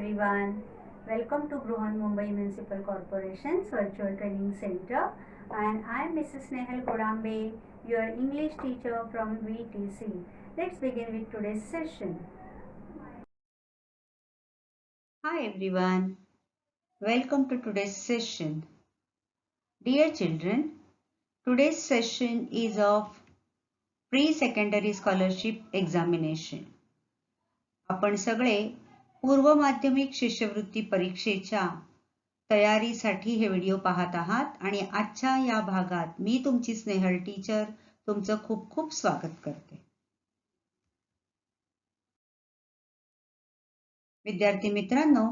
everyone. Welcome to Bruhan Mumbai Municipal Corporation's Virtual Training Center, and I am Mrs. Nehal Kodambe, your English teacher from VTC. Let's begin with today's session. Hi everyone, welcome to today's session. Dear children, today's session is of pre-secondary scholarship examination. आपण सगळे पूर्व माध्यमिक शिष्यवृत्ती परीक्षेच्या तयारीसाठी हे video पाहत आहात आणि आजच्या या भागात मी तुमची स्नेहल टीचर तुमचं खूप खूप स्वागत करते. विद्यार्थी मित्रांनो,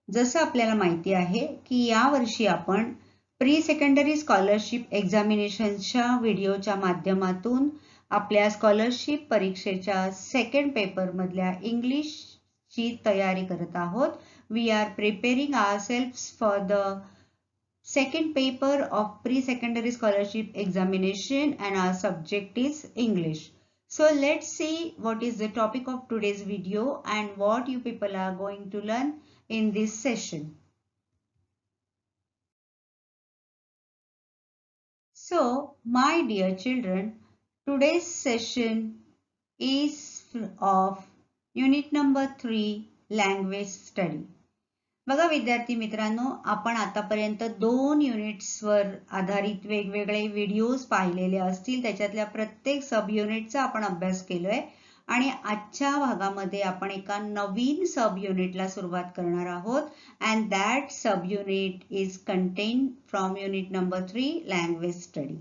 जसं आपल्याला माहिती आहे की यावर्षी आपण प्री सेकंडरी स्कॉलरशिप एक्झामिनेशनच्या व्हिडिओच्या माध्यमातून आपल्या स्कॉलरशिप परीक्षेच्या सेकंड पेपर मधल्या इंग्लिशची तयारी करत आहोत. We are preparing ourselves for the second paper of pre-secondary scholarship examination and our subject is English. So let's see what is the topic of today's video and what you people are going to learn in this session. So my dear children, today's session is of unit number 3 language study. बघा विद्यार्थी मित्रांनो, आपण आतापर्यंत 2 युनिट्सवर आधारित वेगवेगळे videos पाहिलेले असतील. त्याच्यातल्या प्रत्येक सब युनिटचा आपण अभ्यास केलोय आणि आजच्या भागामध्ये आपण एका नवीन सब युनिटला सुरुवात करणार आहोत. And that sub unit is contained from unit number 3 language study.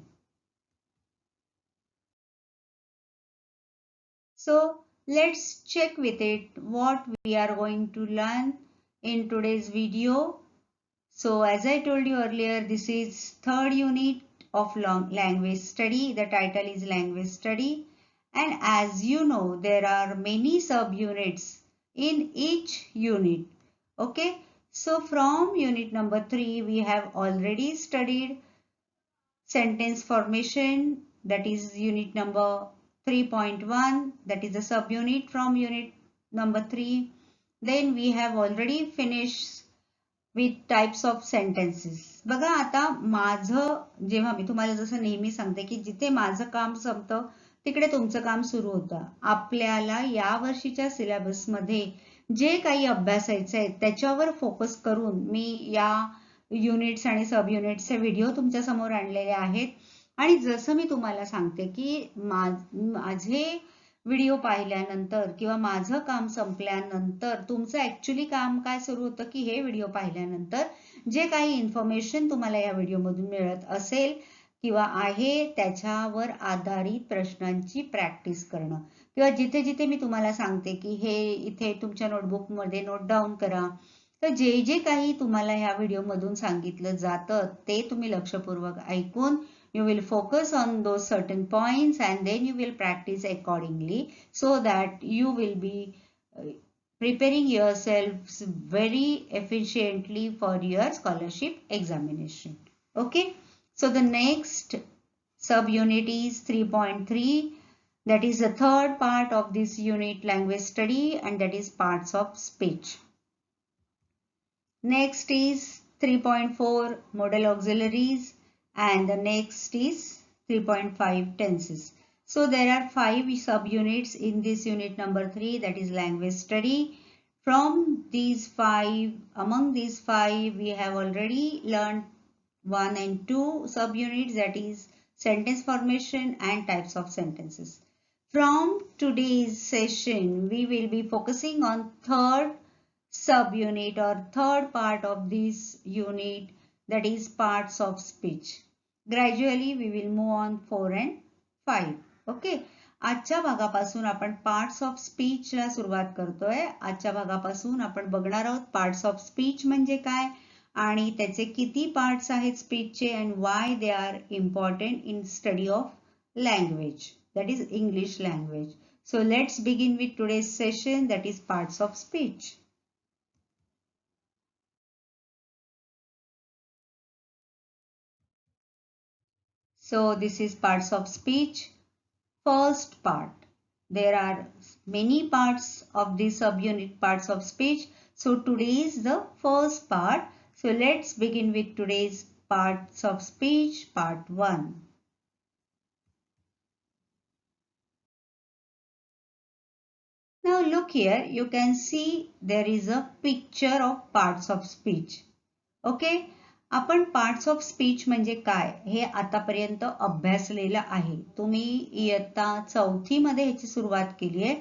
So let's check with it what we are going to learn in today's video. So as I told you earlier, this is third unit of language study. The title is language study, and as you know, there are many sub units in each unit. Okay, so from unit number 3 we have already studied sentence formation, that is unit number 3.1, that is the subunit from unit number 3. Then we have already finished with types of sentences. बघा आता माझं जेव्हा मी तुम्हाला जसं नेहमी सांगते की जिथे माझं काम संपतं तिकडे तुमचं काम सुरू होतं. आपल्याला या वर्षीच्या सिलेबस मध्ये जे काही अभ्यासायचं आहे त्याच्यावर फोकस करून मी या युनिट्स आणि सब युनिट्सचे व्हिडिओ तुमच्या समोर आणलेले आहेत. आणि जसं मी तुम्हाला सांगते की माझे व्हिडिओ पाहिल्यानंतर किंवा माझं काम संपल्यानंतर तुमचं ऍक्च्युली काम काय सुरू होतं की हे व्हिडिओ पाहिल्यानंतर जे काही इन्फॉर्मेशन तुम्हाला या व्हिडिओमधून मिळत असेल किंवा आहे त्याच्यावर आधारित प्रश्नांची प्रॅक्टिस करणं, किंवा जिथे जिथे मी तुम्हाला सांगते की हे इथे तुमच्या नोटबुक मध्ये नोट डाऊन करा, तर जे जे काही तुम्हाला ह्या व्हिडिओमधून सांगितलं जातं ते तुम्ही लक्षपूर्वक ऐकून you will focus on those certain points and then you will practice accordingly so that you will be preparing yourselves very efficiently for your scholarship examination. Okay, so the next subunit is 3.3, that is the third part of this unit, language study, and that is parts of speech. Next is 3.4, modal auxiliaries, and the next is 3.5, tenses. So there are 5 subunits in this unit number 3, that is language study. From these 5, among these 5 we have already learned 1 and 2 subunits, that is sentence formation and types of sentences. From today's session we will be focusing on third subunit or third part of this unit, that is parts of speech. Gradually we will move on 4 and 5. Okay, आजच्या भागापासून आपण parts of speech ला सुरुवात करतोय. आजच्या भागापासून आपण बघणार आहोत parts of speech म्हणजे काय आणि त्याचे किती पार्ट्स आहेत स्पीचचे and why they are important in study of language, that is English language. So let's begin with today's session, that is parts of speech. So this is parts of speech. First part. There are many parts of this subunit, parts of speech. So today is the first part. So let's begin with today's parts of speech, part 1. Now look here, you can see there is a picture of parts of speech. Okay, आपण parts of speech म्हणजे काय हे आतापर्यंत अभ्यासलेलं आहे. तुम्ही इयत्ता 4थी मध्ये ह्याची सुरुवात केली आहे.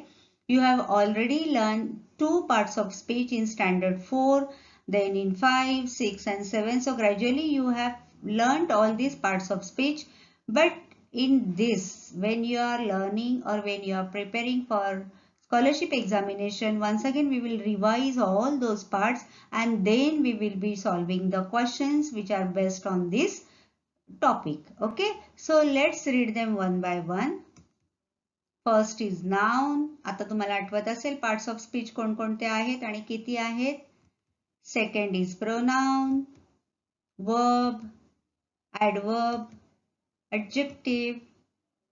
You have already learn 2 parts of speech in standard 4, then in 5, 6 and 7. So gradually you have learned all these parts of speech. But in this, when you are learning or when you are preparing for scholarship examination, once again we will revise all those parts and then we will be solving the questions which are based on this topic. Okay, so let's read them one by one. First is noun. आता तुम्हाला आठवत असेल parts of speech कोणकोणते आहेत आणि किती आहेत. Second is pronoun, verb, adverb, adjective,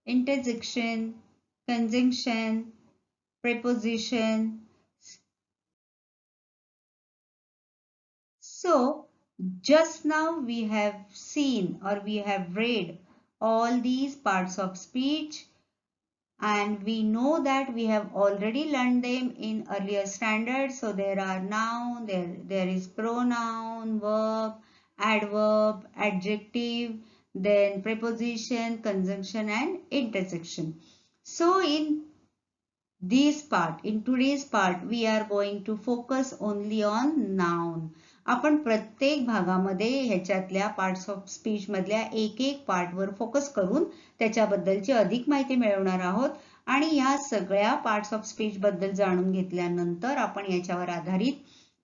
interjection, conjunction, preposition. So just now we have seen or we have read all these parts of speech and we know that we have already learned them in earlier standards. So there are noun, there is pronoun, verb, adverb, adjective, then preposition, conjunction and interjection. So in today's part we are going to focus only on noun. आपण प्रत्येक भागामध्ये ह्याच्यातल्या parts of speech मधल्या एक part वर focus करून त्याच्याबद्दलची अधिक माहिती मिळवणार आहोत आणि ह्या सगळ्या पार्ट्स ऑफ स्पीच बद्दल जाणून घेतल्यानंतर आपण याच्यावर आधारित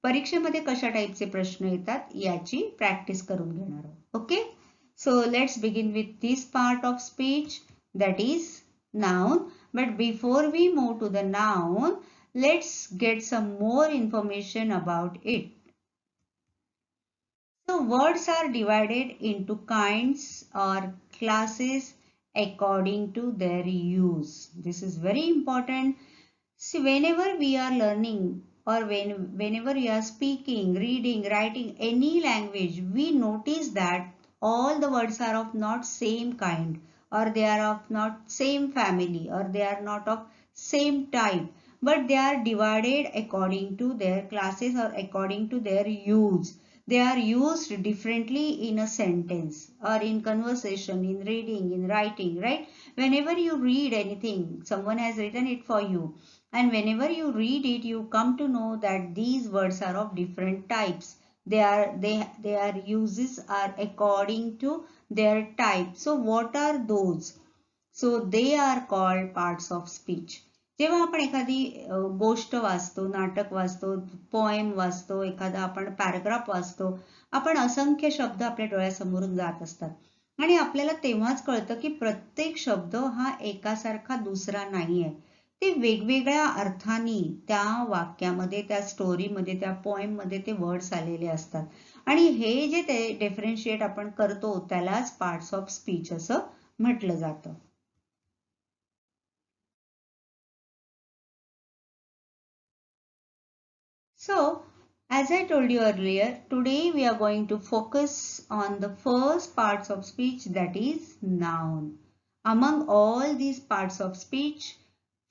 परीक्षेमध्ये कशा टाइपचे प्रश्न येतात याची प्रॅक्टिस करून घेणार आहोत. Okay, so let's begin with this part of speech, that is noun. But before we move to the noun, let's get some more information about it. So words are divided into kinds or classes according to their use. This is very important. See, whenever we are learning or whenever we are speaking, reading, writing any language, we notice that all the words are of not same kind, or they are of not same family, or they are not of same type, but they are divided according to their classes or according to their use. They are used differently in a sentence or in conversation, in reading, in writing, right? Whenever you read anything, someone has written it for you, and whenever you read it, you come to know that these words are of different types. Their uses are according to their type. So what are those? So they are called parts of speech. जेव्हा आपण एखादी गोष्ट वाचतो, नाटक वाचतो, poem वाचतो, एखादा आपण पॅराग्राफ वाचतो, आपण असंख्य शब्द आपल्या डोळ्यासमोरून जात असतात आणि आपल्याला तेव्हाच कळतं की प्रत्येक शब्द हा एकासारखा दुसरा नाहीये. ते वेगवेगळ्या अर्थांनी त्या वाक्यामध्ये, त्या स्टोरीमध्ये, त्या पोएममध्ये ते वर्ड्स आलेले असतात आणि हे जे ते डिफरन्शिएट आपण करतो त्यालाच पार्ट्स ऑफ स्पीच असं म्हटलं जातं. So, as I told you earlier, today we are going to focus on the first parts of speech, that is noun. Among all these parts of speech,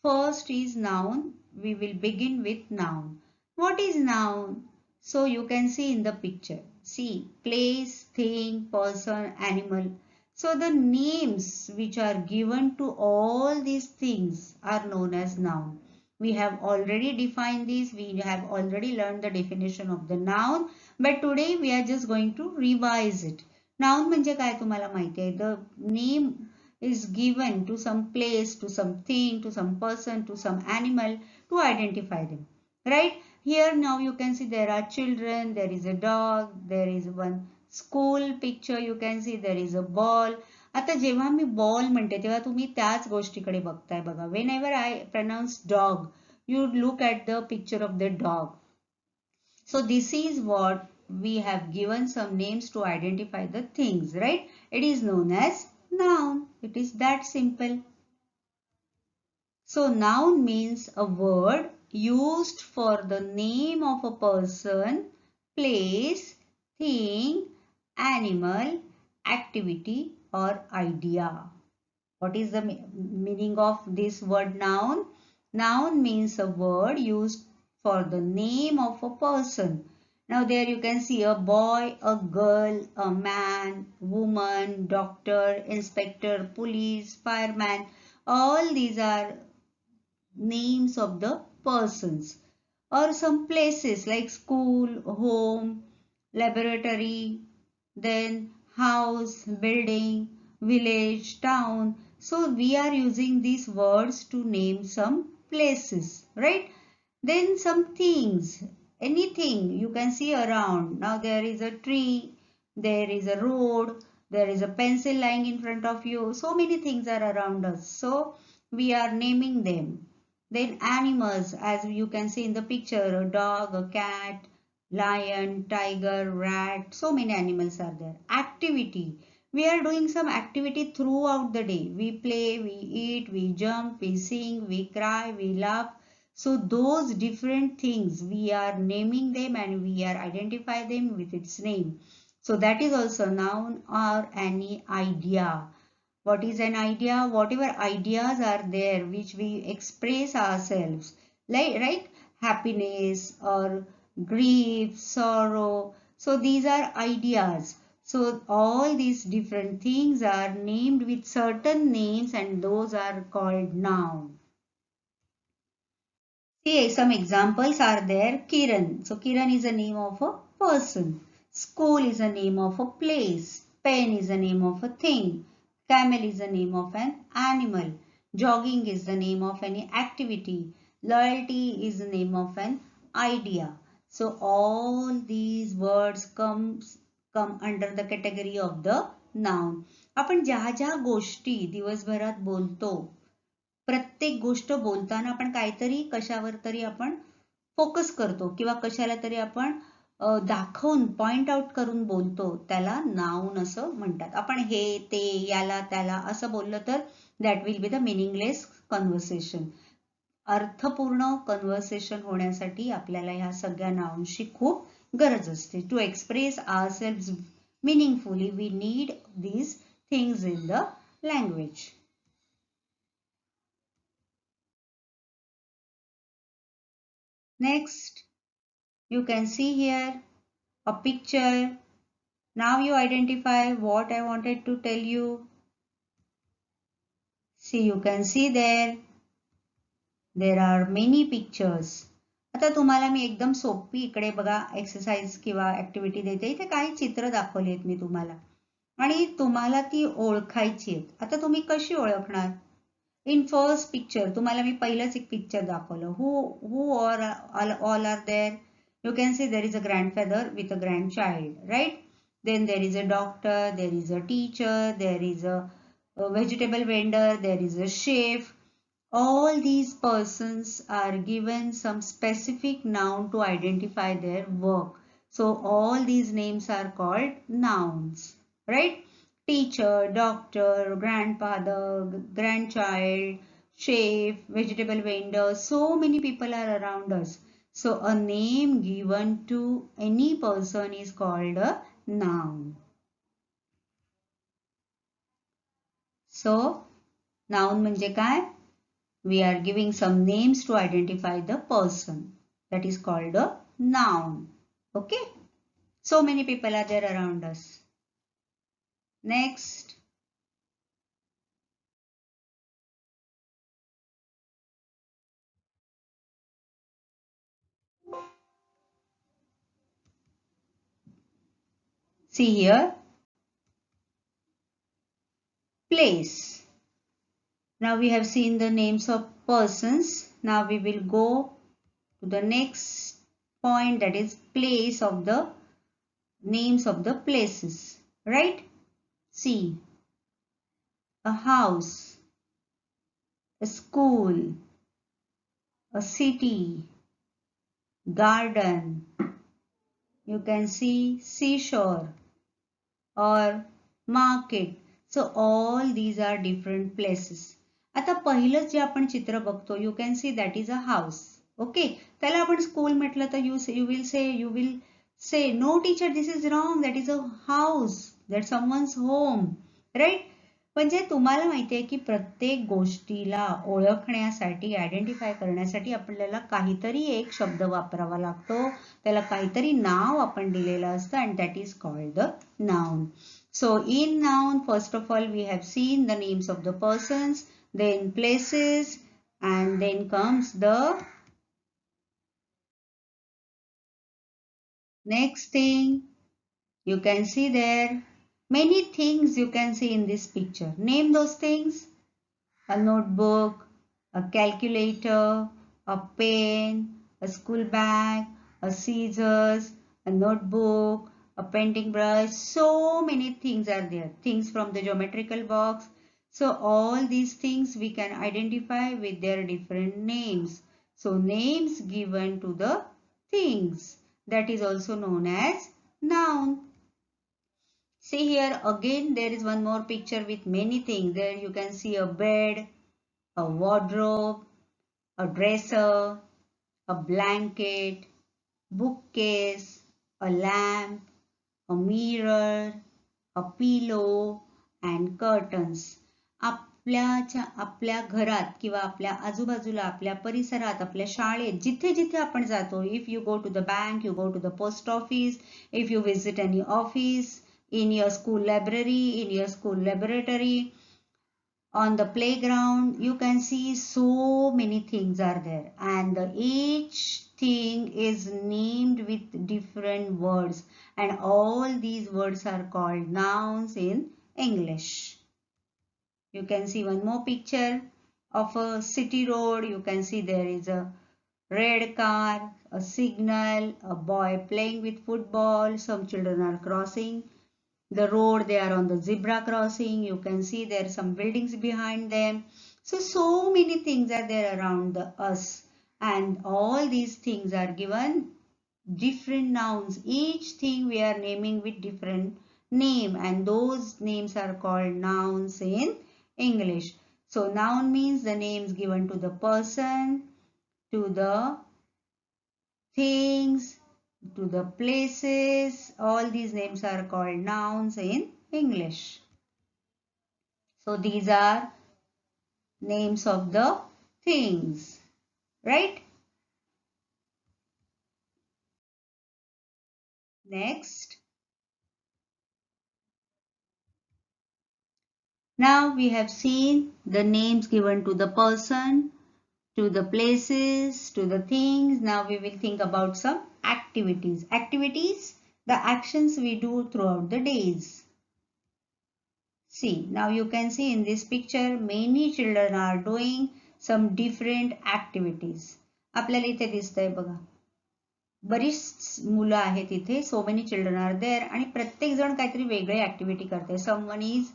first is noun. We will begin with noun. What is noun? So you can see in the picture. See, place, thing, person, animal. So the names which are given to all these things are known as noun. We have already defined this. We have already learned the definition of the noun. But today we are just going to revise it. Noun म्हणजे काय तुम्हाला माहिती आहे? The name is given to some place, to something, to some person, to some animal to identify them. Right? Here now you can see there are children, there is a dog, there is one school picture, you can see there is a ball. आता जेव्हा मी ball म्हणते तेव्हा तुम्ही त्याच गोष्टीकडे बघताय बघा. Whenever I pronounce dog, you look at the picture of the dog. So this is what we have given some names to identify the things, right? It is known as noun. It is that simple. So noun means a word used for the name of a person, place, thing, animal, activity or idea. What is the meaning of this word noun? Noun means a word used for the name of a person. Now there you can see a boy, a girl, a man, woman, doctor, inspector, police, fireman. All these are names of the persons. Or some places like school, home, laboratory, then house, building, village, town. So we are using these words to name some places, right? Then some things, anything you can see around. Now there is a tree, there is a road, there is a pencil lying in front of you. So many things are around us. So we are naming them. Then animals, as you can see in the picture, a dog, a cat, lion, tiger, rat, so many animals are there. Activity. We are doing some activity throughout the day. We play, we eat, we jump, we sing, we cry, we laugh. So those different things, we are naming them and we are identify them with its name. So that is also noun or any idea. What is an idea? Whatever ideas are there which we express ourselves, like right? Happiness or grief, sorrow. So these are ideas. So all these different things are named with certain names and those are called noun. See, some examples are there. Kiran. So Kiran is a name of a person. School is a name of a place. Pen is a name of a thing. Camel is the name of an animal. Jogging is the name of any activity. Loyalty is the name of an idea. So all these words come under the category of the noun. आपण ज्या ज्या गोष्टी दिवसभरात बोलतो, प्रत्येक गोष्ट बोलताना आपण काहीतरी कशावर तरी आपण फोकस करतो किंवा कशाला तरी आपण दाखवून पॉइंट आउट करून बोलतो, त्याला नाउन असं म्हणतात. आपण हे ते याला त्याला असं बोललं तर that will be the meaningless conversation. अर्थपूर्ण कन्व्हर्सेशन होण्यासाठी आपल्याला ह्या सगळ्या नाउनची खूप गरज असते. To express ourselves meaningfully we need these things in the language. Next, you can see here a picture. Now you identify what I wanted to tell you. See, you can see there are many pictures. आता तुम्हाला मी एकदम सोपी इकडे बघा exercise किंवा activity देते. इथे काही चित्र दाखवली आहेत मी तुम्हाला आणि तुम्हाला ती ओळखायची आहेत. आता तुम्ही कशी ओळखणार? इन फर्स्ट पिक्चर तुम्हाला मी पहिलंच एक पिक्चर दाखवलं. Who all are there? You can see there is a grandfather with a grandchild, right? Then there is a doctor, there is a teacher, there is a vegetable vendor, there is a chef. All these persons are given some specific noun to identify their work. So all these names are called nouns, right? Teacher, doctor, grandfather, grandchild, chef, vegetable vendor, so many people are around us. So a name given to any person is called a noun. So noun म्हणजे काय? We are giving some names to identify the person. That is called a noun. Okay? So many people are there around us. Next. See here. Place. Now we have seen the names of persons. Now we will go to the next point, that is place of the names of the places. Right? See. A house, a school, a city, garden. You can see seashore or market. So all these are different places. आता पहिलं जे आपण चित्र बघतो, you can see that is a house. Okay, त्याला आपण school म्हटलं तर you will say no teacher, this is wrong, that is a house, that someone's home, right. म्हणजे तुम्हाला माहिती आहे की प्रत्येक गोष्टीला ओळखण्यासाठी, आयडेंटिफाय करण्यासाठी आपल्याला काहीतरी एक शब्द वापरावा लागतो, त्याला काहीतरी नाव आपण दिलेलं असतं, and that is called the noun. So in noun, first of all, we have seen the names of the persons, then places, and then comes the next thing. You can see there many things you can see in this picture. Name those things. A notebook, a calculator, a pen, a school bag, a scissors, a notebook, a painting brush. So many things are there. Things from the geometrical box. So all these things we can identify with their different names. So names given to the things, that is also known as noun. See here again, there is one more picture with many things. There you can see a bed, a wardrobe, a dresser, a blanket, bookcase, a lamp, a mirror, a pillow and curtains. आपल्या घरात किंवा आपल्या आजूबाजूला, आपल्या परिसरात, आपल्या शाळेत, जिथे जिथे आपण जातो, if you go to the bank, you go to the post office, if you visit any office, in your school library, in your school laboratory, on the playground, you can see so many things are there, and each thing is named with different words, and all these words are called nouns in English. You can see one more picture of a city road. You can see there is a red car, a signal, a boy playing with football, some children are crossing the road, they are on the zebra crossing. You can see there are some buildings behind them. So many things are there around us, and all these things are given different nouns. Each thing we are naming with different name, and those names are called nouns in English. So noun means the names given to the person, to the things, to the places. All these names are called nouns in English. So these are names of the things, right? Next. Now we have seen the names given to the person, to the places, to the things. Now we will think about some activities. Activities, the actions we do throughout the days. See, now you can see in this picture many children are doing some different activities. आपल्याला इथे दिसतंय बघा. बरीच मुलं आहेत इथे. So many children are there आणि प्रत्येक जण काहीतरी वेगळी ऍक्टिव्हिटी करते. Someone is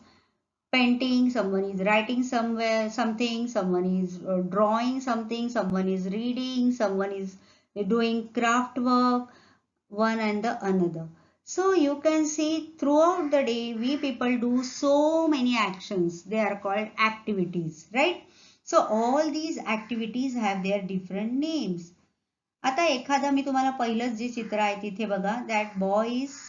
painting, someone is writing somewhere something, someone is drawing something, someone is reading, someone is doing craft work, one and the another. So you can see throughout the day we people do so many actions. They are called activities, right? So all these activities have their different names. आता एखादा मी तुम्हाला पहिलंच जे चित्र आहे तिथे बघा, that boy is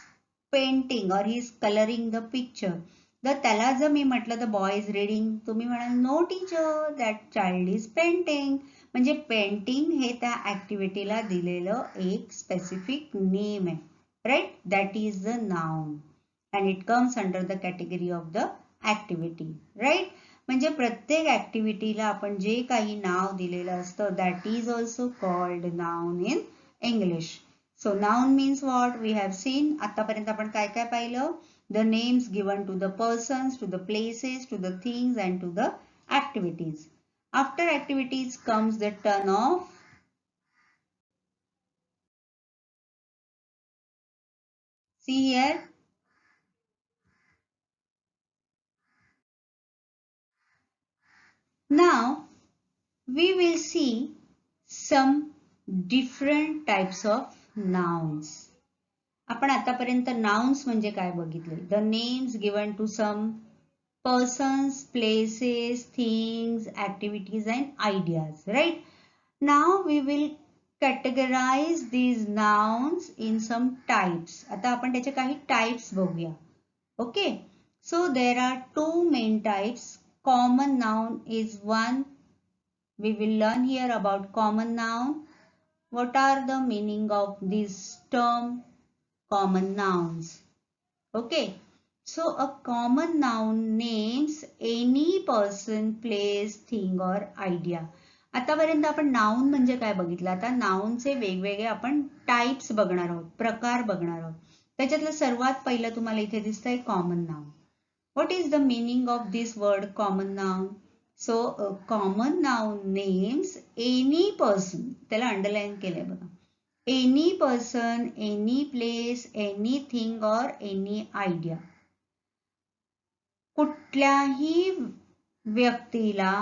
painting or he is coloring the picture. तर त्याला जर मी म्हटलं तर बॉय इज रीडिंग, तुम्ही म्हणाल no teacher, that child is painting. म्हणजे पेंटिंग हे त्या ऍक्टिव्हिटीला दिलेलं एक स्पेसिफिक नेम आहे, right? That is the noun and it comes under the category of the activity, right? म्हणजे प्रत्येक ऍक्टिव्हिटीला आपण जे काही नाव दिलेलं असतं that is also called noun in English. So noun means what we have seen. आतापर्यंत आपण काय काय पाहिलं? The names given to the persons, to the places, to the things and to the activities. After activities comes the turn of see here. Now we will see some different types of nouns. आपण आतापर्यंत nouns म्हणजे काय बघितले? The names given to some persons, places, things, activities and ideas, right? Now we will categorize these nouns in some types. आता आपण त्याचे काही types बघूया. Okay, so there are two main types. Common noun is one. We will learn here about common noun. What are the meaning of this term common nouns? Okay, so a common noun names any person, place, thing or idea. आतापर्यंत आपण noun म्हणजे काय बघितलं. आता नाउनचे वेगवेगळे आपण types बघणार आहोत, प्रकार बघणार आहोत. त्याच्यातलं सर्वात पहिलं तुम्हाला इथे दिसतंय common noun. What is the meaning of this word common noun? So common noun names any person, त्याला अंडरलाईन केलंय बघा. Any person, any place, anything और एनी आयडिया. कुठल्याही व्यक्तीला,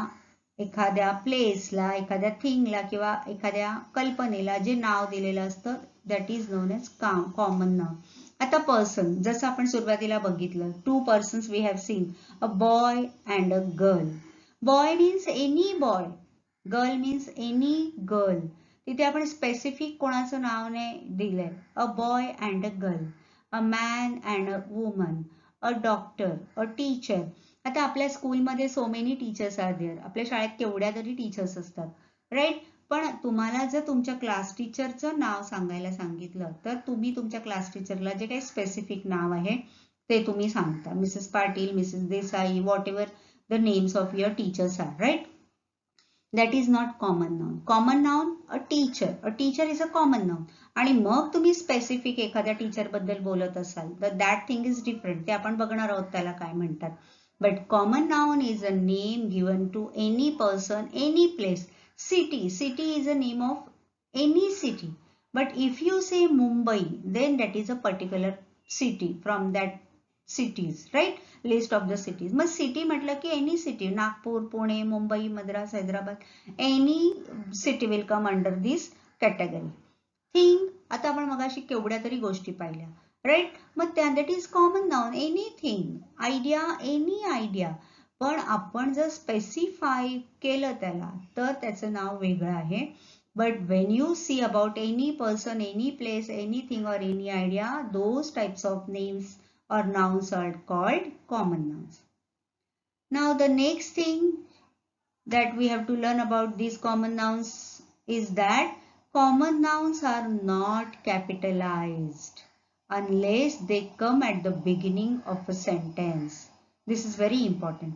एखाद्या प्लेसला, एखाद्या थिंगला किंवा एखाद्या कल्पनेला जे नाव दिलेलं असतं that is known as common noun. आता पर्सन, जसं आपण सुरुवातीला बघितलं, two persons we have seen, a boy and a girl. Boy means any boy, girl means any girl. तिथे आपण स्पेसिफिक कोणाचं नाव नाही दिलंय. A boy and a girl, a man and a woman, a doctor, a teacher. आता आपल्या स्कूलमध्ये so many teachers are there. आपल्या शाळेत केवढ्या तरी टीचर्स असतात, राईट. पण तुम्हाला जर तुमच्या क्लास टीचरचं नाव सांगायला सांगितलं तर तुम्ही तुमच्या क्लास टीचरला जे काही स्पेसिफिक नाव आहे ते तुम्ही सांगता. Mrs Patil, Mrs Desai, whatever the names of your teachers are, right. That is not common noun. Common noun, a teacher. A teacher is a common noun. आणि मग तुम्ही स्पेसिफिक एखाद्या टीचर बद्दल बोलत असाल तर दॅट थिंग इज डिफरंट. ते आपण बघणार आहोत त्याला काय म्हणतात. But common noun is a name given to any person, any place. City, city is a name of any city. But if you say Mumbai, then that is a particular city from that cities, right? List of the cities. मग city म्हटलं की any city, Nagpur, Pune, Mumbai, Madras, Hyderabad, any city will come under this category. Thing, आता आपण मगाशी केवढ्या तरी गोष्टी पाहिल्या, right. Mug that is common noun, anything. Idea, any idea. पण आपण जर स्पेसिफाय केलं त्याला तर त्याचं नाव वेगळं आहे. But when you see about any person, any place, anything or any idea, those types of names or nouns are called common nouns. Now the next thing that we have to learn about these common nouns is that common nouns are not capitalized unless they come at the beginning of a sentence. This is very important.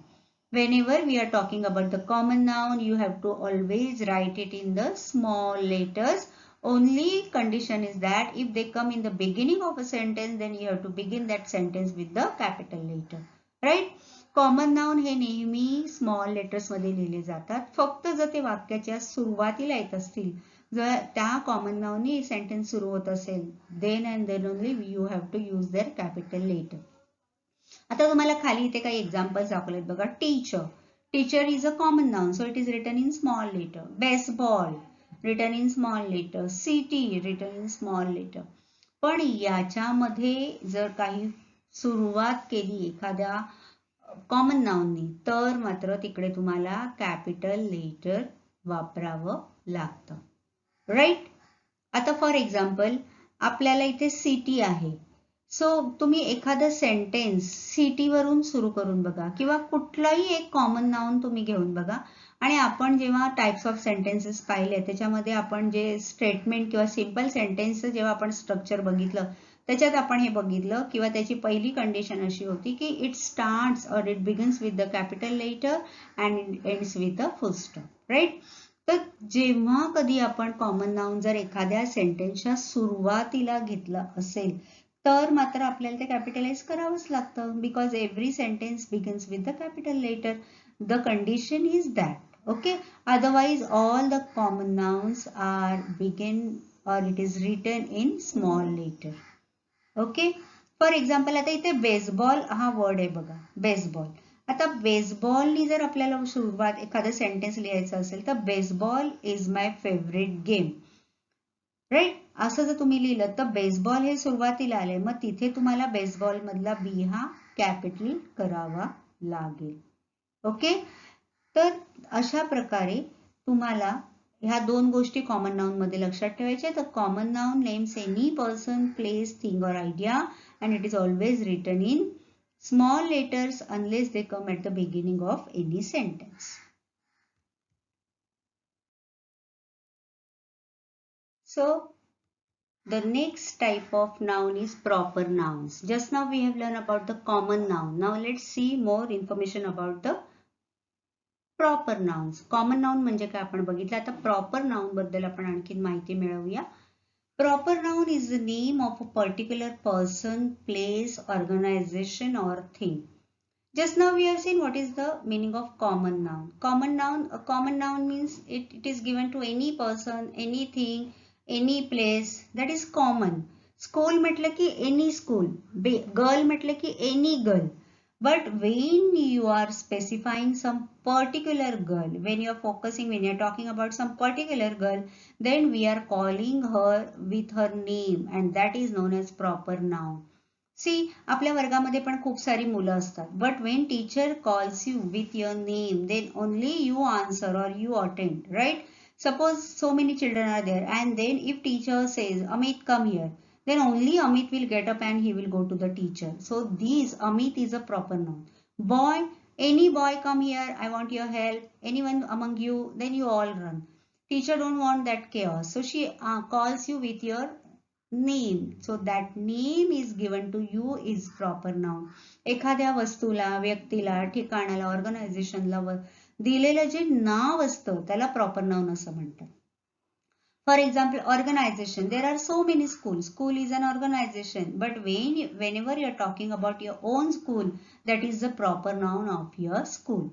Whenever we are talking about the common noun, you have to always write it in the small letters. Only condition is that if they come in the beginning of a sentence, then you have to begin that sentence with the capital letter, right? Common noun हे नेहमी small letters मध्ये लिहिले जातात. फक्त जर ते वाक्याच्या सुरुवातीला येत असतील, जर त्या कॉमन नाउननी सेंटेन्स सुरू होत असेल, then and then only you have to use their capital letter. आता तुम्हाला खाली इथे काही एक्झाम्पल्स दाखवलेत बघा. Teacher, teacher is a common noun, so it is written in small letter. Baseball written in small letter. City written in small letter. पण याच्यामध्ये जर काही सुरुवात केली एखाद्या कॉमन नाउननी तर मात्र तिकडे तुम्हाला कॅपिटल लेटर वापरावं लागतं, राईट. आता फॉर एक्झाम्पल आपल्याला इथे सिटी आहे. सो तुम्ही एखादं सेंटेन्स सिटी वरून सुरू करून बघा किंवा कुठलाही एक कॉमन नाउन तुम्ही घेऊन बघा. आणि आपण जेव्हा टाइप्स ऑफ सेंटेन्सेस पाहिले त्याच्यामध्ये आपण जे स्टेटमेंट किंवा सिंपल सेंटेन्स जेव्हा आपण स्ट्रक्चर बघितलं त्याच्यात आपण हे बघितलं किंवा त्याची पहिली कंडिशन अशी होती की it starts or it begins with the capital letter and it ends with a full stop, right. तर जेव्हा कधी आपण कॉमन नाउन जर एखाद्या सेंटेन्सच्या सुरुवातीला घेतलं असेल तर मात्र आपल्याला ते कॅपिटलाइज करावंच लागतं. Because every sentence begins with the capital letter. The condition is that, okay. Otherwise all the common nouns are begin or it is written in small letter, okay. For example आता इथे baseball हा word आहे बघा, baseball. आता बेसबॉलनी जर आपल्याला सुरुवात एखादं सेंटेन्स लिहायचं असेल तर baseball is my favourite game, right. असं जर तुम्ही लिहिलं तर बेसबॉल हे सुरुवातीला आले, मग तिथे तुम्हाला बेसबॉल मधला बी हा कॅपिटल करावा लागेल, ओके. तर अशा प्रकारे तुम्हाला ह्या दोन गोष्टी कॉमन नाउन मध्ये लक्षात ठेवायच्या. तर common noun names any person, place, thing और idea and it is always written in small letters unless they come at the beginning of any sentence. So the next type of noun is proper nouns. Just now we have learned about the common noun. Now let's see more information about the proper nouns. Common noun म्हणजे काय आपण बघितलं. आता proper noun बद्दल आपण आणखी माहिती मिळवूया. Proper noun is the name of a particular person, place, organization or thing. Just now we have seen what is the meaning of common noun. Common noun means it is given to any person, anything, any place, that is common. School म्हटलं की any school, girl म्हटलं की any girl. But when you are specifying some particular girl, when you are talking about some particular girl, then we are calling her with her name and that is known as proper noun. See, आपल्या वर्गामध्ये पण खूप सारी मुलं असतात. But when teacher calls you with your name, then only you answer or you attend, right? Suppose so many children are there and then if teacher says, Amit, come here, then only Amit will get up and he will go to the teacher. So these, Amit is a proper noun. Boy, any boy come here, I want your help. Anyone among you, then you all run. Teacher don't want that chaos. So she calls you with your name. So that name is given to you is proper noun. एखाद्या वस्तूला, व्यक्तीला, ठिकाणाला, ऑर्गनायझेशनला दिलेलं जे नाव असतं त्याला proper noun असं म्हणतात. For example, organization. There are so many schools. School is an organization. But whenever you are talking about your own school, that is the proper noun of your school.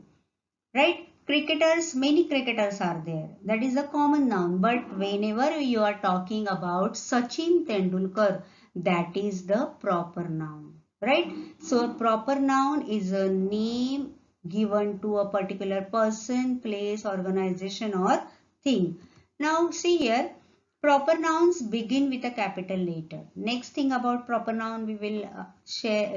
Right? Cricketers, many cricketers are there. That is a common noun. But whenever you are talking about Sachin Tendulkar, that is the proper noun. Right? So proper noun is a name given to a particular person, place, organization or thing. Now see here, proper nouns begin with a capital letter. Next thing about proper noun we will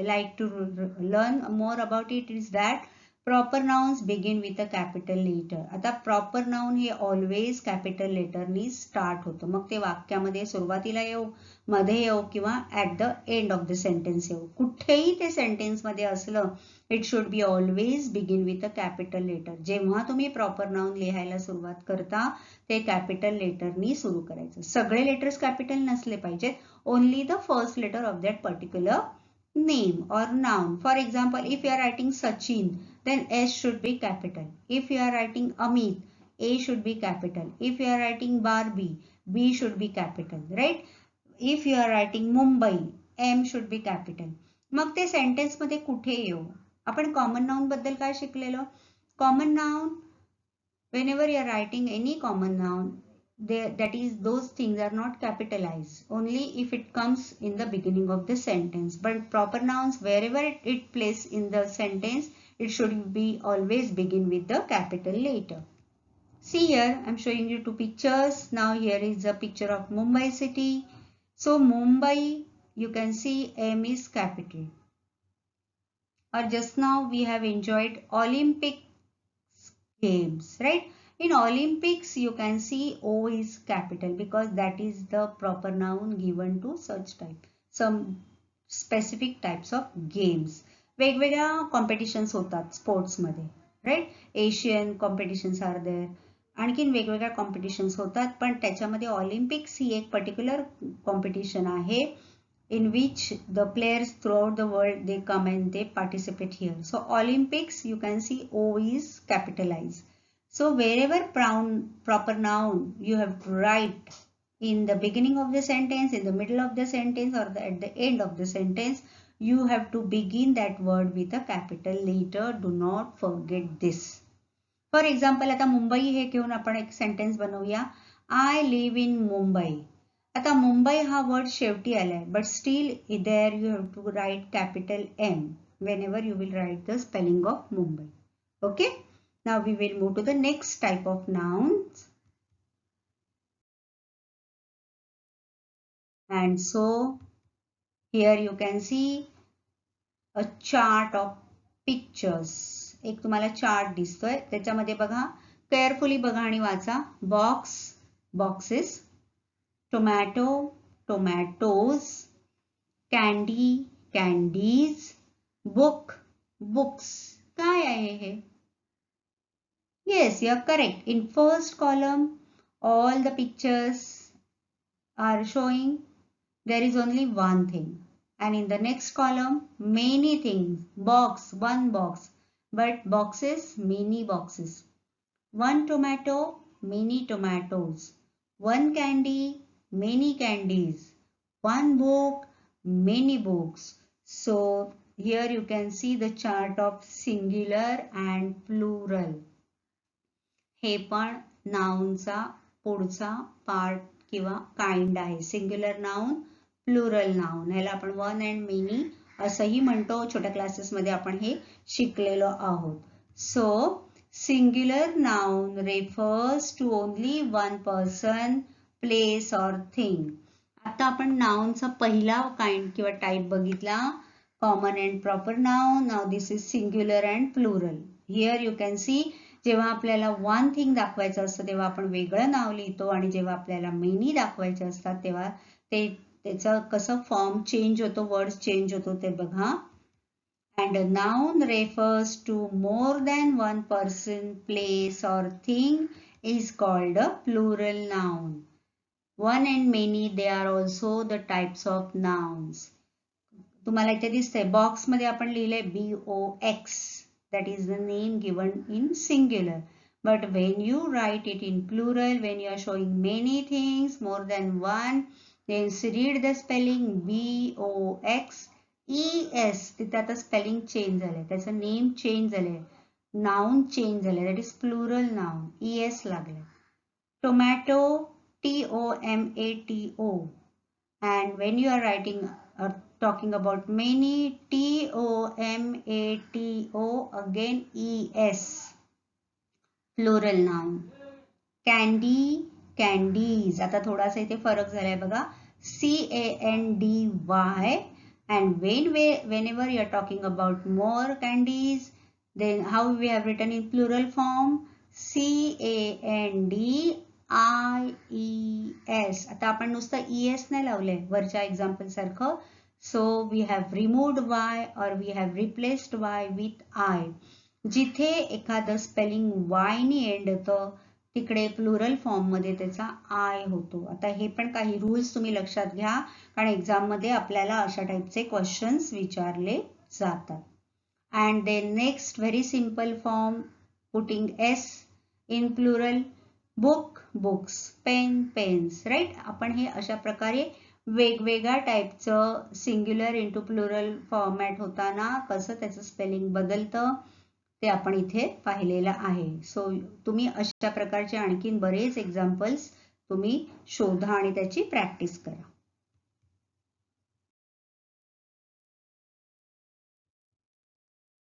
like to learn more about it is that proper nouns begin with a capital letter. आता proper noun हे always capital letter नी start होतं. मग ते वाक्यामध्ये सुरुवातीला येऊ, मध्ये येऊ किंवा at the end of the sentence येऊ. कुठेही ते sentence मध्ये असलं, it should be always begin with a capital letter. जेव्हा तुम्ही proper noun लिहायला सुरुवात करता, ते capital letter नी सुरू करायचं. सगळे letters capital नसले पाहिजेत. Only the first letter of that particular name or noun. For example, if you are writing Sachin, then S should be capital. If you are writing Amit, A should be capital. If you are writing Barbie, B should be capital, right? If you are writing Mumbai, M should be capital. मग ते sentence मध्ये कुठे येऊ? आपण common noun बद्दल काय शिकलेलो? Common noun, whenever you are writing any common noun, that is those things are not capitalized only if it comes in the beginning of the sentence. But proper nouns, wherever it places in the sentence, it should be always begin with the capital letter. See here, I'm showing you two pictures. Now here is a picture of Mumbai city. So Mumbai, you can see M is capital. Or just now we have enjoyed Olympic games, right? In Olympics, you can see O is capital because that is the proper noun given to such type, some specific types of games. वेगवेगळ्या competitions होतात sports मध्ये, right? Asian competitions are there, आणखीन वेगवेगळ्या competitions होतात, पण त्याच्यामध्ये Olympics ही एक पर्टिक्युलर कॉम्पिटिशन आहे in which the players throughout the world they come and they participate here. So Olympics, you can see O is capitalized. So wherever proper noun you have to write in the beginning of the sentence, in the middle of the sentence or at the end of the sentence, you have to begin that word with a capital letter. Do not forget this. For example, आता मुंबई हे घेऊन आपण एक sentence बनवूया. I live in Mumbai. आता मुंबई हा word शेवटी आलाय, but still there you have to write capital M whenever you will write the spelling of Mumbai. Okay? Now we will move to the next type of nouns. And so here you can see a chart of pictures. एक तुम्हाला chart दिसतोय, त्याच्यामध्ये बघा carefully बघा आणि वाचा. Box, boxes, tomato, tomatoes, candy, candies, book, books. काय आहे हे? Yes, you're correct. In first column, all the pictures are showing there is only one thing. And in the next column, many things. Box, one box. But boxes, many boxes. One tomato, many tomatoes. One candy, many candies. One book, many books. So here you can see the chart of singular and plural. हे पण नाउनचा पुढचा part किंवा kind आहे. Singular noun, plural noun. ह्याला आपण one and many असंही म्हणतो. छोट्या क्लासेसमध्ये आपण हे शिकलेलो आहोत. So singular noun refers to only one person, place or thing. आता आपण नाउनचा पहिला काइंड किंवा टाइप बघितला, common and proper noun. Now this is singular and plural. Here you can see जेव्हा आपल्याला वन थिंग दाखवायचं असतं तेव्हा आपण वेगळं नाव लिहितो आणि जेव्हा आपल्याला मेनी दाखवायचे असतात तेव्हा त्याचं कसं फॉर्म चेंज होतो, वर्ड्स चेंज होतो ते बघा. And noun refers to more than one person, place or thing is called a plural noun. One and many they are also the types of nouns. तुम्हाला इथे दिसतंय बॉक्समध्ये आपण लिहिलंय BOX. That is the name given in singular. But when you write it in plural, when you are showing many things, more than one, then read the spelling BOX ES. तिथे आता spelling change झालंय. त्याचं name change झालंय. Noun change झालंय. That is plural noun. ES लागलंय. Tomato, TOMATO. And when you are writing or talking about many, TOMATO, again ES, plural noun. Candy, candies. आता थोडासा इथे फरक झालाय बघा. CANDY. And whenever you are talking about more candies, then how we have written in plural form? CANDIES. आता आपण नुसतं ES नाही लावलंय वरच्या एक्झाम्पल सारखं. So we have removed Y or we have replaced Y with I. जिथे एखादं spelling Y ने एंड होतं तिकडे प्लुरल फॉर्म मध्ये त्याचा I होतो. आता हे पण काही रूल्स तुम्ही लक्षात घ्या कारण एक्झाम मध्ये आपल्याला अशा टाइपचे क्वेश्चन्स विचारले जातात. And then next very simple form, putting S in plural. Book, books, pen, pens, right? आपण हे अशा प्रकारे वेगवेगळ्या टाइपचं सिंग्युलर इंटू प्लुरल फॉर्मॅट होताना कसं त्याचं स्पेलिंग बदलतं ते आपण इथे पाहिलेलं आहे. सो तुम्ही अशा प्रकारचे आणखीन बरेच एक्झाम्पल्स तुम्ही शोधा आणि त्याची प्रॅक्टिस करा.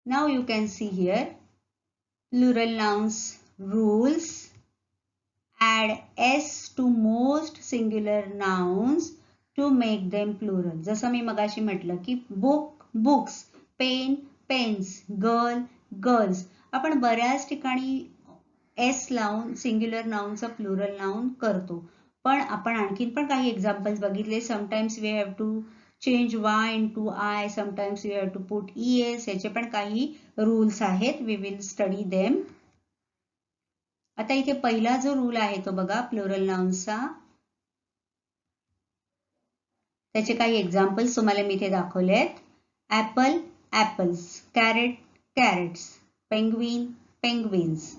Now you can see here plural nouns rules. Add S to most singular nouns to make them plural. जसं मी मगाशी म्हटलं की book, books, pen, pens, girl, girls. आपण बऱ्याच ठिकाणी S लावून सिंग्युलर नाउनचा प्लुरल नाउन करतो. पण आपण आणखीन पण काही एक्झाम्पल्स बघितले. Sometimes we have to change Y into I, sometimes we have to put ES. याचे पण काही रूल्स आहेत. We will study them. आता इथे पहिला जो रूल आहे तो बघा प्लुरल नाउनचा. त्याचे काही एक्झाम्पल्स तुम्हाला मी इथे दाखवलेत. Apple, apples, carrot, carrots, penguin, penguins.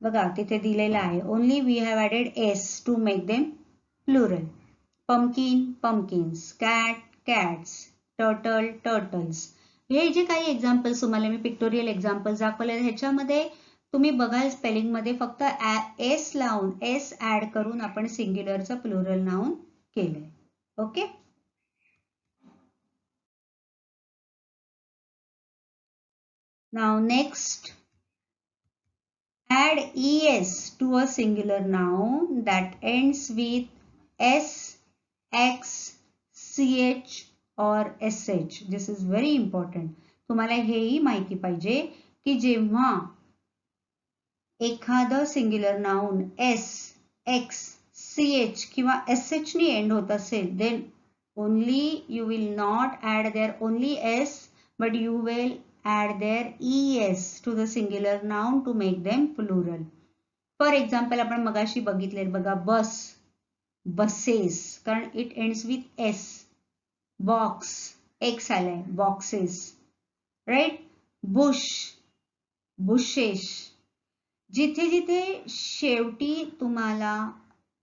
बघा तिथे दिलेला आहे. Only we have added S to make them plural. Pumpkin, pumpkins, cat, cats, turtle, turtles. हे जे काही एक्झाम्पल्स तुम्हाला मी पिक्टोरियल एक्झाम्पल्स दाखवले ह्याच्यामध्ये तुम्ही बघाल स्पेलिंग मध्ये फक्त S लावून S ऍड करून आपण सिंग्युलरचं प्लुरल नाउन केलंय. Okay. Now next, add ES to a singular noun that ends with S, X, CH or SH. This is very important. तुम्हाला हेही माहिती पाहिजे की जेव्हा एखादं singular noun S, x, ch किंवा sh ने एंड होत असेल, then only you will not add there only s, but you will add there es to the singular noun to make them plural. For example, आपण मगाशी बघितले बघा, बस, buses, कारण it ends with s. Box, X आलाय, boxes, right. Bush, bushes. जिथे जिथे शेवटी तुम्हाला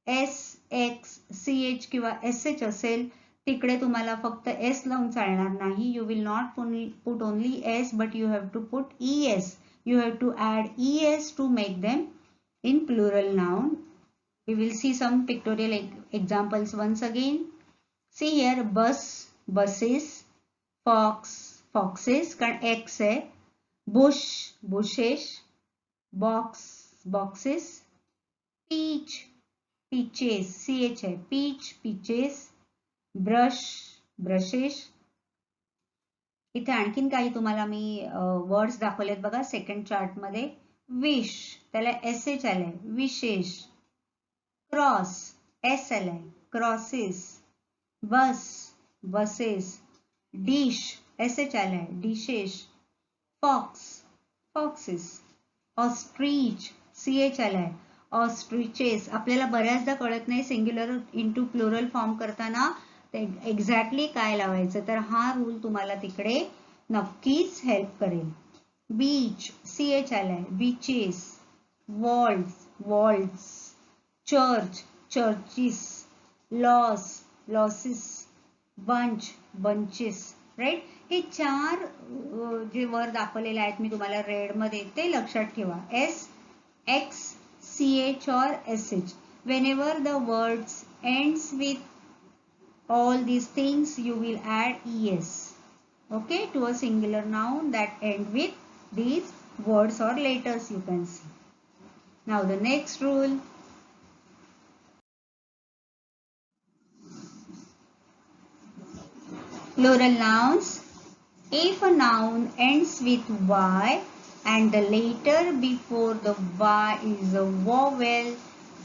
एस, एक्स, सी एच किंवा एस एच असेल तिकडे तुम्हाला फक्त एस लावून चालणार नाही. You will not put only S, but you have to put E S. You have to add E S to make them in plural noun. We will see some pictorial examples once again. See here, bus, buses, fox, foxes, कारण X है, bush, bushes, box, boxes, peach, peaches, CH है, peach, peaches, brush, brushes. इथे आणखीन काही तुम्हाला मी words दाखवलेत बघा second chart मध्ये. विश, त्याला एस एच आलाय, विशेष. क्रॉस, एस आलाय, crosses. Bus, buses. Dish, S H आलाय, dishes. Fox, foxes. Ostrich, C H आलाय, ऑस्ट्रिचेस. आपल्याला बऱ्याचदा कळत नाही सिंग्युलर इंटू प्लुरल फॉर्म करताना एक्झॅक्टली काय लावायचं, तर हा रूल तुम्हाला तिकडे नक्कीच हेल्प करेल. बीच, सी एच आलाय, beaches. Walls, walls. Church, churches. Loss, losses. Bunch, bunches. Right. हे चार जे वर्ड दाखवलेले आहेत मी तुम्हाला रेड मध्ये ते लक्षात ठेवा. एस, एक्स, सी एच और S H. whenever the words ends with all these things you will add es, okay, to a singular noun that end with these words or letters you can see. Now the next rule. Plural nouns. If a noun ends with y and the letter before the y is a vowel,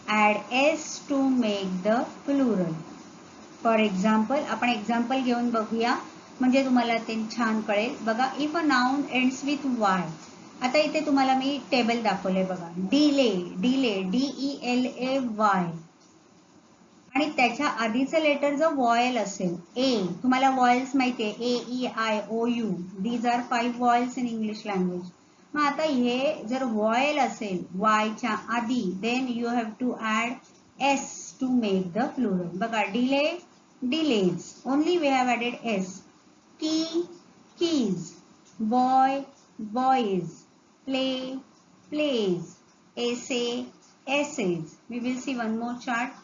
add s to make the plural. For example, आपण example घेऊन बघूया म्हणजे तुम्हाला ते छान कळेल. बघा, if a noun ends with Y. आता इथे तुम्हाला मी टेबल दाखवले बघा. डिले, डिले, DELAY, आणि त्याच्या आधीचं लेटर जर वॉयल असेल, ए, तुम्हाला वॉयल्स माहितीये, AEIOU, these are 5 vowels in English language. मग आता हे जर वॉयल असेल वायच्या आधी, then you have to add S to make the plural. बघा, delay, delays, only we have added S. Key, keys. Boy, boys. Play, plays. Essay, essays. We will see one more chart.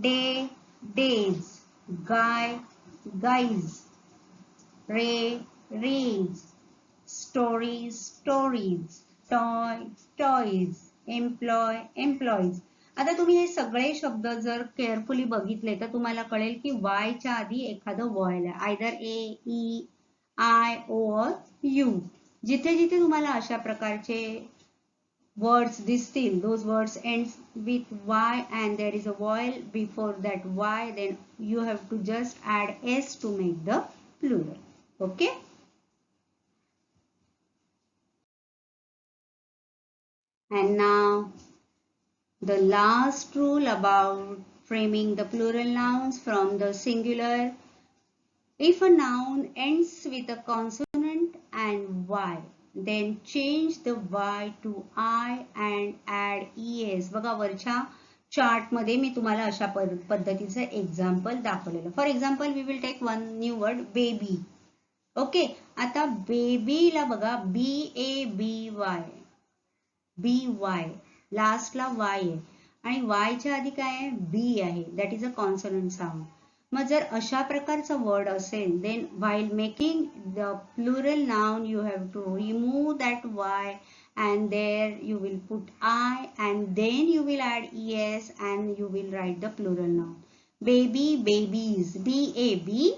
Day, days. Guy, guys. Ray, rays. Story, stories. Toy, toys. Employ, employees. आता तुम्ही हे सगळे शब्द जर carefully बघितले तर तुम्हाला कळेल की वाय च्या आधी एखादं वॉयल आहे, आयदर AEIO or U. जिथे जिथे तुम्हाला अशा प्रकारचे words distil, those words ends with y and there is a vowel before that y, then you have to just add s to make the plural. Okay. And now the last rule about framing the plural nouns from the singular. If a noun ends with a consonant and y, then change the y to I and add es. बघा, वरच्या chart मध्ये मी तुम्हाला अशा पद्धतीचं example दाखवलेलं. For example we will take one new word, baby. Okay. आता बेबीला बघा, BABY, BY, लास्टला y आहे आणि y च्या आधी काय आहे, B आहे, that is a consonant sound. मग जर अशा प्रकारचा वर्ड असेल, then while making the plural noun you have to remove that y and there you will put I and then you will add es and you will write the plural noun. Baby, babies. BABIES.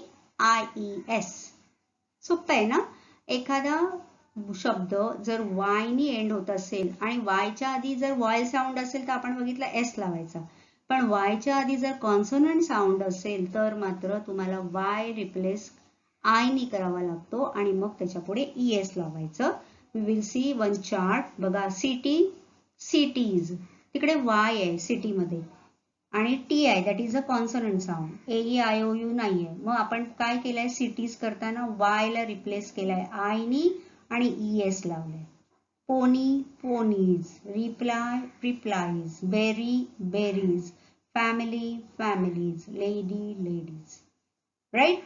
सोपं आहे ना. एखादा शब्द जर वायनी and होत असेल आणि वायच्या आधी जर वॉयल साऊंड असेल तर आपण बघितलं एस लावायचा, पण वायच्या आधी जर कॉन्सोनंट साऊंड असेल तर मात्र तुम्हाला वाय रिप्लेस आयनी करावा लागतो आणि मग त्याच्या पुढे ES लावायचं. We will see one chart. बघा सिटी, सिटीज, तिकडे वाय आहे सिटी मध्ये आणि टी आहे, that is a consonant sound. AEIOU नाही आहे. मग आपण काय केलंय, सिटीज करताना वाय ला रिप्लेस केलाय आयनी आणि ES लावलाय. Pony, ponies, reply, replies, berry, berries, family, families, lady, ladies. Right.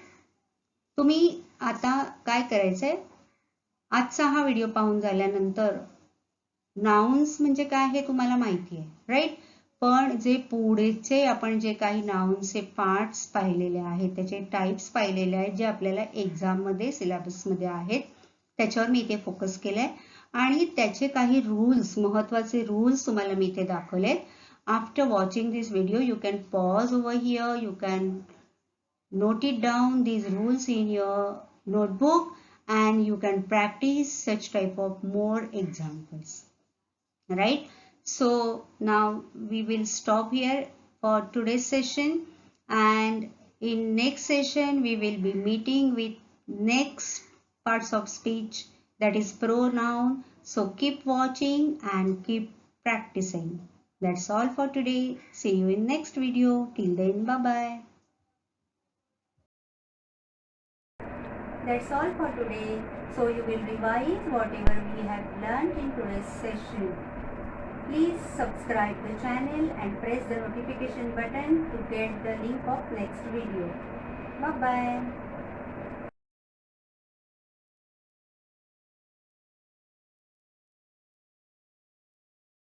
तुम्ही आता काय करायचंय, आजचा हा व्हिडिओ पाहून झाल्यानंतर नाउन्स म्हणजे काय हे तुम्हाला माहिती आहे, राईट. पण जे पुढेचे आपण जे काही नाउन्सचे पार्ट्स पाहिलेले आहेत, त्याचे टाइप्स पाहिलेले आहेत, जे आपल्याला एक्झाम मध्ये सिलेबस मध्ये आहेत, त्याच्यावर मी इथे फोकस केलाय आणि त्याचे काही रूल्स, महत्वाचे रूल्स तुम्हाला मी इथे दाखवले. After watching this video you can pause over here, you can note it down these rules in your notebook and you can practice such type of more examples, right? So now we will stop here for today's session, and in next session we will be meeting with next parts of speech, that is pronoun. So keep watching and keep practicing. That's all for today. See you in next video. Till then, bye bye. That's all for today. So you will revise whatever we have learned in today's session. Please subscribe the channel and press the notification button to get the link of next video. Bye bye.